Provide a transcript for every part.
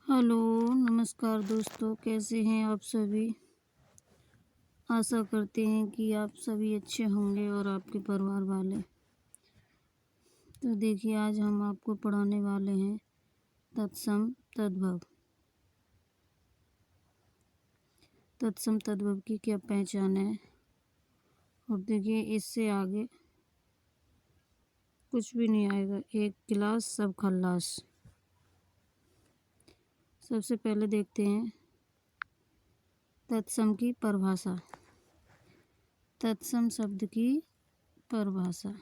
Hello, नमस्कार दोस्तों, कैसे हैं आप सभी? आशा करते हैं कि आप सभी अच्छे होंगे और आपके परिवार वाले। तो देखिए, आज हम आपको पढ़ाने वाले हैं तत्सम तद्भव। तत्सम तद्भव की क्या पहचान है? और देखिए, इससे आगे कुछ भी नहीं आएगा। एक गिलास सब खल्लास। सबसे पहले देखते हैं तत्सम की परिभाषा। तत्सम शब्द की परिभाषा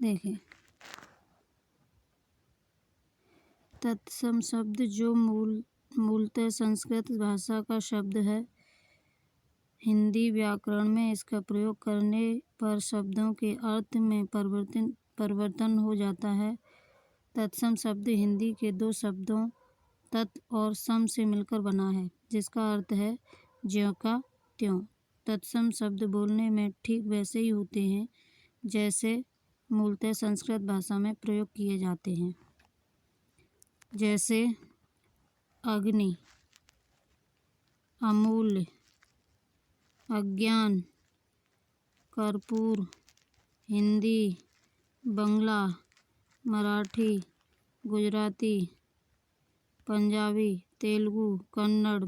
देखें। तत्सम शब्द जो मूलतः संस्कृत भाषा का शब्द है। हिंदी व्याकरण में इसका प्रयोग करने पर शब्दों के अर्थ में परिवर्तन हो जाता है। तत्सम शब्द हिंदी के दो शब्दों तत् और सम से मिलकर बना है, जिसका अर्थ है ज्यों का त्यों। तत्सम शब्द बोलने में ठीक वैसे ही होते हैं जैसे मूलतः संस्कृत भाषा में प्रयोग किए जाते हैं, जैसे अग्नि, अमूल्य, अज्ञान, कर्पूर। हिंदी, बंगला, मराठी, गुजराती, पंजाबी, तेलुगु, कन्नड़,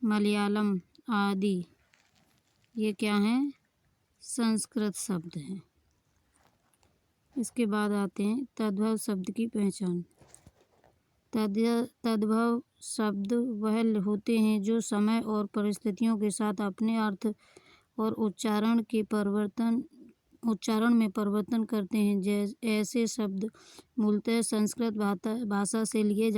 मलयालम आदि ये क्या हैं? संस्कृत शब्द हैं। इसके बाद आते हैं तद्भव शब्द की पहचान। तद्भव शब्द वह होते हैं जो समय और परिस्थितियों के साथ अपने अर्थ और उच्चारण में परिवर्तन करते हैं। ऐसे शब्द मूलतः संस्कृत भाषा से लिए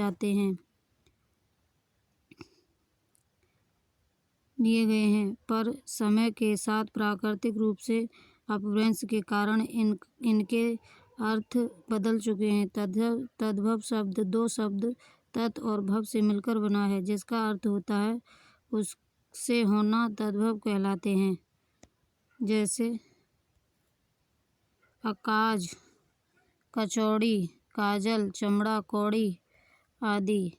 गए हैं, पर समय के साथ प्राकृतिक रूप से अपभ्रंश के कारण इनके अर्थ बदल चुके हैं। तद्भव शब्द दो शब्द तत् और भव से मिलकर बना है, जिसका अर्थ होता है उससे होना। तद्भव कहलाते हैं, जैसे अकाज, कचौड़ी, काजल, चमड़ा, कौड़ी आदि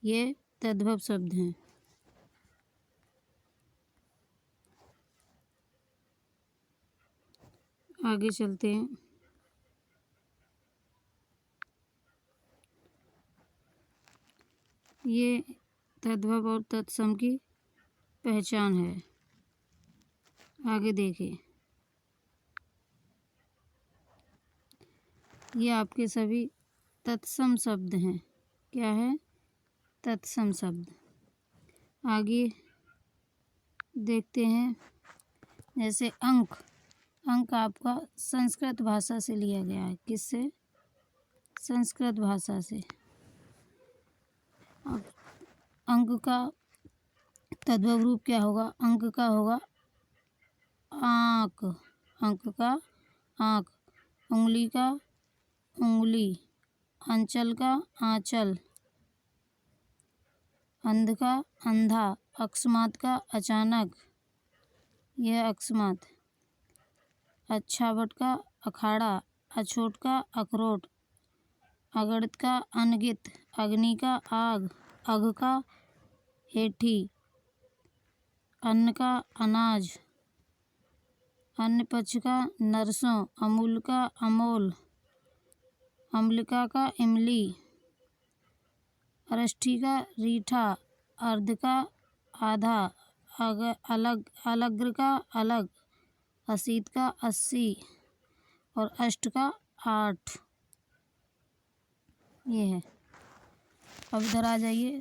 ये तद्भव शब्द हैं। आगे चलते हैं। ये तद्भव और तत्सम की पहचान है। आगे देखिए, ये आपके सभी तत्सम शब्द हैं। क्या है? तत्सम शब्द। आगे देखते हैं, जैसे अंक। अंक आपका संस्कृत भाषा से लिया गया है। किससे? संस्कृत भाषा से। अब अंक का तद्भव रूप क्या होगा? अंक का होगा आँख। अंक का आँख। उंगली का उंगली। अंचल का आंचल। अंध का अंधा। अकस्मात का अचानक, यह अकस्मात। अच्छावट का अखाड़ा। अछूत का अखरोट। अगणित का अनगित। अग्नि का आग। अघ का हेठी। अन्न का अनाज। अन्न पक्ष का नरसों। अमूल का अमोल। अम्लिका का इमली। अरष्ठी का रीठा। अर्ध का आधा। अलग्र का अलग। असीत का 80 और अष्ट का 8। ये है। अब इधर आ जाइए।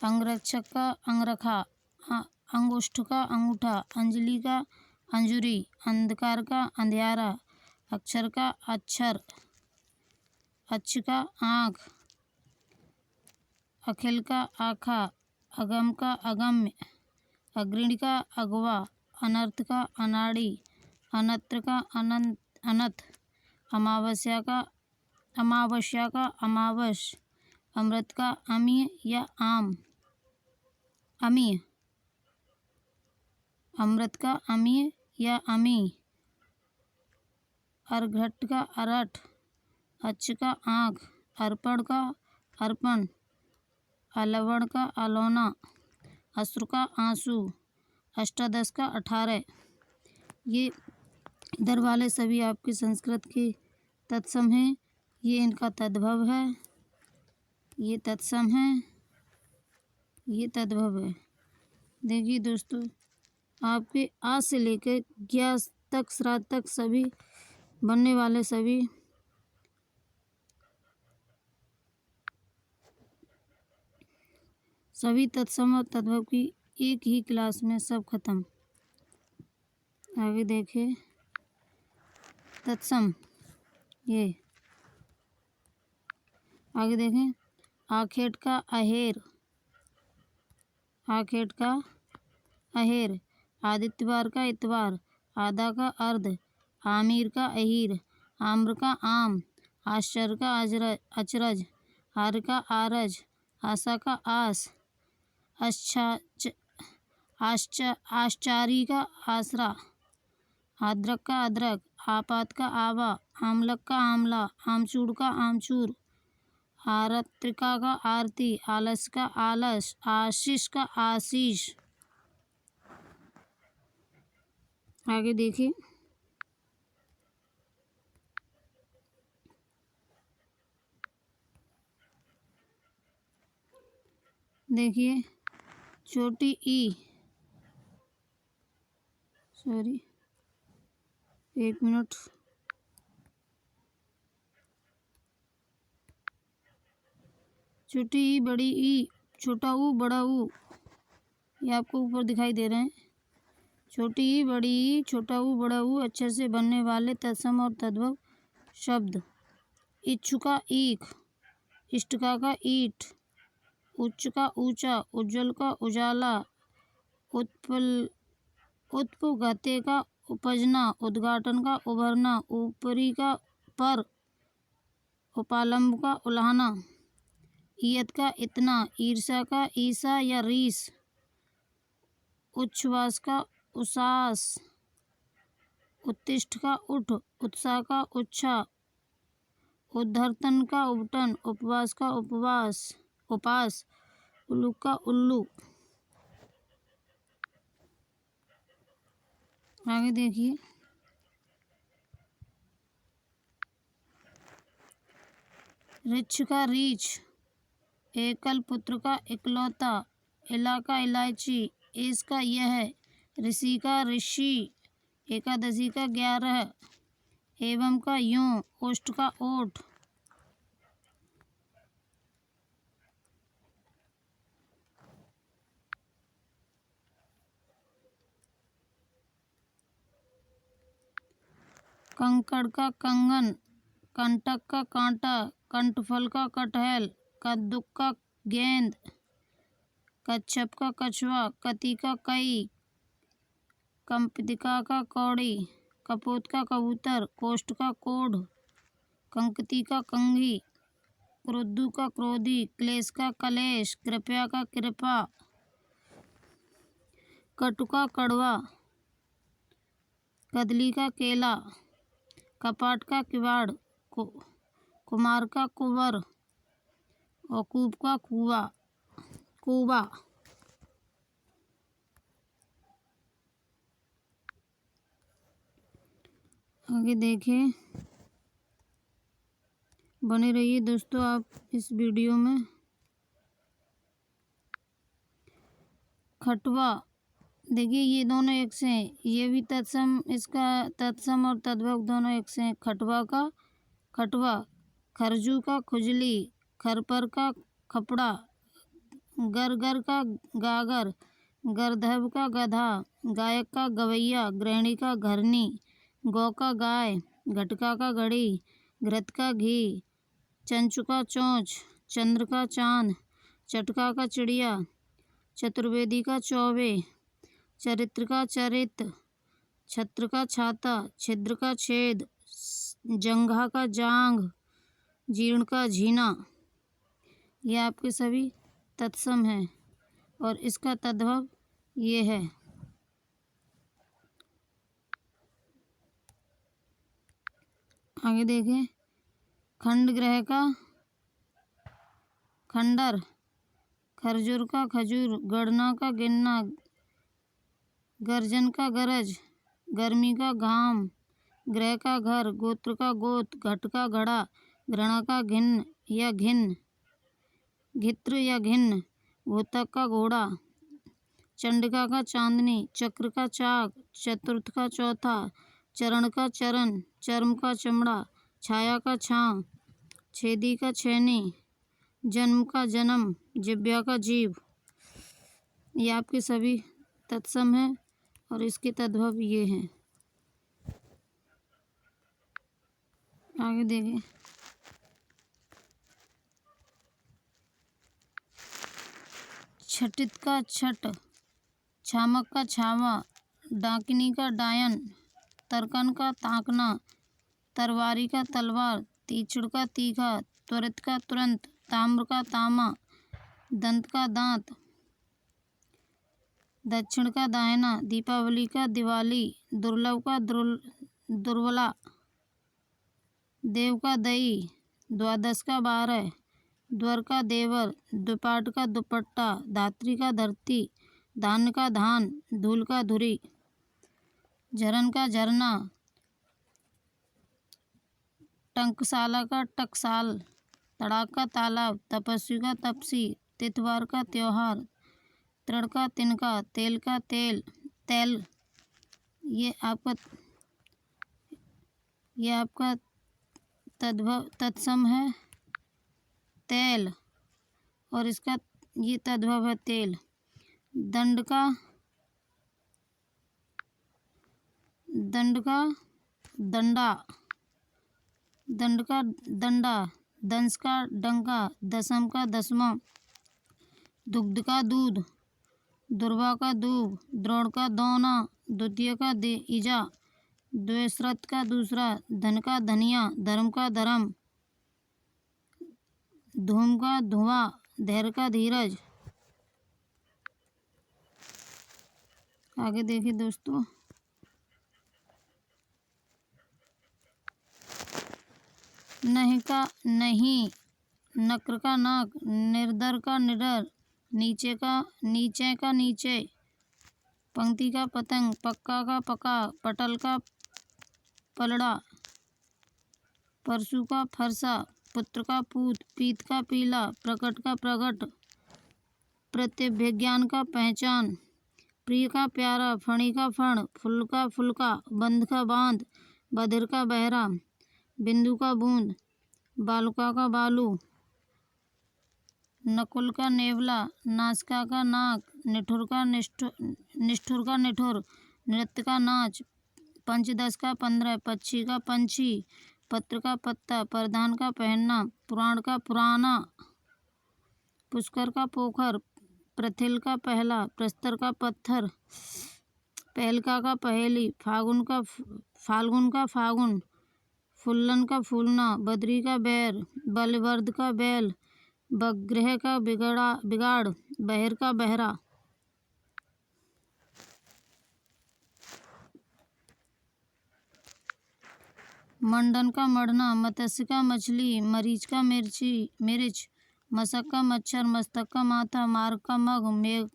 अंगरक्षक का अंगरखा। अंगुष्ठ का अंगूठा। अंजलि का अंजुरी। अंधकार का अंधियारा। अक्षर का अक्षर। अक्ष का आँख। अखिल का आखा। अगम का अगम्य। अग्रणी का अगवा। अनर्थ का अनाड़ी। अनत्र का अनंत। अमावस्या का अमावस। अमृत का अमीय या आम। अमीय। अमृत का अमीय या अमी। अर्घट का अरठ। अच्छ का आँख। अर्पण का अर्पण, अलवण का अलौना, अश्रु का आंसू, अष्टादश का 18। ये इधर वाले सभी आपके संस्कृत के तत्सम हैं। ये इनका तद्भव है, ये तत्सम है, ये तद्भव है। देखिए दोस्तों, आपके आ से लेकर ज्ञा तक, श्राद्ध तक सभी बनने वाले सभी तत्सम और तद्भव की एक ही क्लास में सब खत्म। आगे देखें तत्सम, ये आगे देखें आखेट का अहेर, आखेट का अहेर, आदित्यवार का इतवार, आधा का अर्ध, आमिर का अहीर, आम्र का आम, आश्चर्य का अचरज, आर्य का आरज, आशा का आस, आश्चारी का आसरा, आद्रक का अदरक, आपात का आवा, आमलक का आमला, आमचूर का आमचूर, आरत्रिका का आरती, आलस का आलस, आशीष का आशीष। आगे देखिए देखिए छोटी ई, सॉरी एक मिनट, छोटी ई बड़ी ई, छोटा ऊ बड़ा ऊ, ये आपको ऊपर दिखाई दे रहे हैं। छोटी ई बड़ी ई, छोटा ऊ बड़ा ऊ अक्षर से बनने वाले तत्सम और तद्भव शब्द। इच्छु का ईख, इष्टका का ईट, उच्च का ऊंचा, उज्ज्वल का उजाला, उत्पगते का उपजना, उद्घाटन का उभरना, ऊपरी का पर, उपालंब का उल्हाना, ईयत का इतना, ईर्षा का ईसा या रीस, उच्छ्वास का उसास, उत्तिष्ठ का उठ, उत्साह का उच्छा, उद्धर्तन का उबटन, उपवास का उपवास उपास, उल्लू का उल्लू। आगे देखिए रिच्छ का रीछ, एकल पुत्र का इकलौता, इला का इलायची, इस का यह, ऋषि का ऋषि, एकादशी का 11, एवं का यूं, ओष्ठ का ओठ। कंकड़ का कंगन, कंटक का कांटा, कंठफल का कटहल, कद्दू का गेंद, कच्छप का कछुआ, कति का कई, कंपदिका का कौड़ी, कपोत का कबूतर, कोष्ठ का कोढ़, कंकती का कंघी, क्रोद्धु का क्रोधी, क्लेश का कलेश, कृपया का कृपा, कटु का कड़वा, कदली का केला, कपाट का किवाड़, कुमार का कुंवर, और कूप का कूबा। आगे देखें, बने रहिए दोस्तों आप इस वीडियो में। खटवा, देखिए ये दोनों एक से हैं, ये भी तत्सम, इसका तत्सम और तद्भव दोनों एक से हैं। खटवा का खटवा, खरजू का खुजली, खरपर का खपड़ा, गरगर का गागर, गर्दभ का गधा, गायक का गवैया, गृहिणी का घरनी, गौ का गाय, घटका का घड़ी, घृत का घी, चंचु का चोंच, चंद्र का चांद, चटका का चिड़िया, चतुर्वेदी का चौबे, चरित्र का चरित्र, छत्र का छाता, छिद्र का छेद, जंघा का जांघ, जीर्ण का झीना। ये आपके सभी तत्सम हैं और इसका तद्भव ये है। आगे देखें खंड ग्रह का खंडर, खरजूर का खजूर, गणना का गिनना, गर्जन का गरज, गर्मी का घाम, ग्रह का घर, गोत्र का गोत, घट का घड़ा, घृणा का घिन्न या घिन्न, घित्र या घिन्न, घोतक का घोड़ा, चंडिका का चांदनी, चक्र का चाक, चतुर्थ का चौथा, चरण का चरण, चर्म का चमड़ा, छाया का छांव, छेदी का छेनी, जन्म का जन्म, जिह्वा का जीव। ये आपके सभी तत्सम हैं और इसके तद्भव ये हैं। आगे देखें। छटित का छट, छामक का छावा, डाकिनी का डायन, तरकन का ताकना, तरवारी का तलवार, तीक्ष्ण का तीखा, त्वरित का तुरंत, ताम्र का तामा, दंत का दांत, दक्षिण का दाहिना, दीपावली का दिवाली, दुर्लभ का दुर्बला, देव का दई, द्वादश का 12, द्वर का देवर, दुपाट का दुपट्टा, धात्री का धरती, धान का धान, धूल का धुरी, झरन का झरना, टंकशाला का टकसाल, तड़ाक का तालाब, तपस्वी का तपसी, तितवार का त्योहार, तृण का तिनका, तेल का तेल तैल। ये आपका तद्भव तत्सम है तैल और इसका ये तद्भव है तेल। दंड का डंडा, दंड का डंडा, दंश का डंका, दशम का दसवां, दुग्ध का दूध, दुर्वा का दूब, द्रोण का दौना, द्वितीय का ईजा, द्वेश्रत का दूसरा, धन का धनिया, धर्म का धर्म, धूम का धुआं, धैर्य का धीरज। आगे देखिए दोस्तों। नहीं का नहीं, नक्र का नाक, निर्धर का निडर, नीचे का नीचे, पंक्ति का पतंग, पक्का का पका, पटल का पलड़ा, परसू का फरसा, पुत्र का पूत, पीत का पीला, प्रकट का प्रगट, प्रत्यभिज्ञान का पहचान, प्रिय का प्यारा, फणी का फण, फुल का फुलका, बंध का बांध, बधिर का बहरा, बिंदु का बूंद, बालुका का बालू, नकुल का नेवला, नासिका का नाक, निठुर का निष्ठुर का निठुर, नृत्य का नाच, पंचदश का 15, पक्षी का पंछी, पत्र का पत्ता, प्रधान का पहनना, पुराण का पुराना, पुष्कर का पोखर, प्रथिल का पहला, प्रस्तर का पत्थर, पहलका का पहेली, फाल्गुन का फागुन, फुल्लन का फूलना, बद्री का बैर, बलवर्द का बैल, बग्रह का बिगाड़, बहर का बहरा। मंडन का मढ़ना, मत्स्य का मछली, मरीच का मिर्च, मशक का मच्छर, मस्तक का माथा, मार्ग का मग,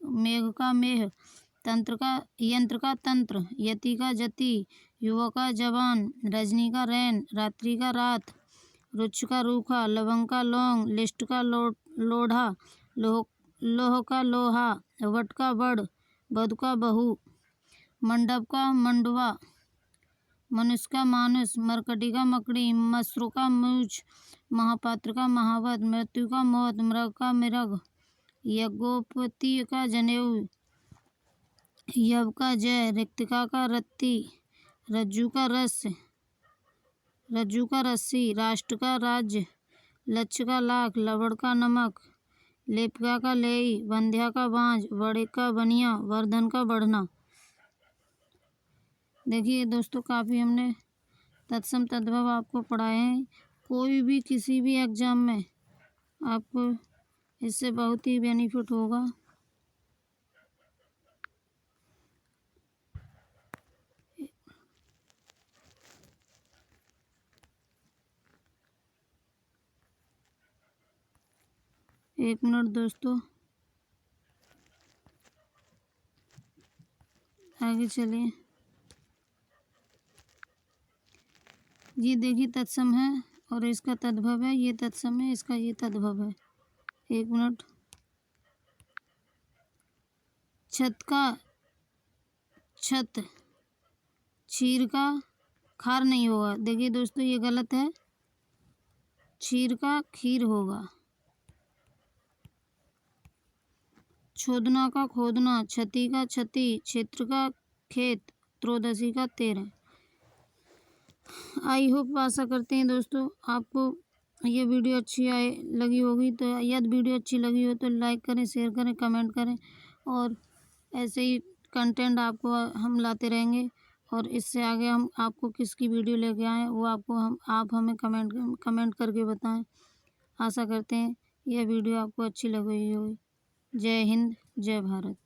मेघ का मेह, यंत्र का तंत्र, यति का जति, युवक का जवान, रजनी का रैन, रात्रि का रात, रुक्ष का रूखा, लवंग का लौंग, लिष्ट का लोढ़ा, लोह का लोहा, वट का वड़, बधु का बहू, मंडप का मंडवा, मनुष्य का मानुष, मरकटी का मकड़ी, मसरू का मूछ, महापात्र का महावत, मृत्यु का मौत, मृग का मृग, यज्ञोपवीत का जनेऊ, यव का जय, रिक्तिका का रत्ती, रज्जु का रस्सी, राष्ट्र का राज्य, लक्ष्य का लाख, लवड़ का नमक, लेपिका का लेई, बंध्या का बांझ, बड़े का बनिया, वर्धन का बढ़ना। देखिए दोस्तों, काफ़ी हमने तत्सम तद्भव आपको पढ़ाए हैं। कोई भी किसी भी एग्ज़ाम में आपको इससे बहुत ही बेनिफिट होगा। एक मिनट दोस्तों, आगे चलिए। ये देखिए तत्सम है और इसका तद्भव है, ये तत्सम है, इसका ये तद्भव है। एक मिनट। छत का छत, क्षीर का खार नहीं होगा। देखिए दोस्तों ये गलत है, क्षीर का खीर होगा। छोदना का खोदना, क्षति का क्षति, क्षेत्र का खेत, त्रयोदशी का 13। आई होप, आशा करते हैं दोस्तों आपको ये वीडियो अच्छी लगी होगी। तो यदि वीडियो अच्छी लगी हो तो लाइक करें, शेयर करें, कमेंट करें और ऐसे ही कंटेंट आपको हम लाते रहेंगे। और इससे आगे हम आपको किसकी वीडियो लेके आएँ वो आप हमें कमेंट करके बताएं। आशा करते हैं यह वीडियो आपको अच्छी लगी होगी। जय हिंद, जय भारत।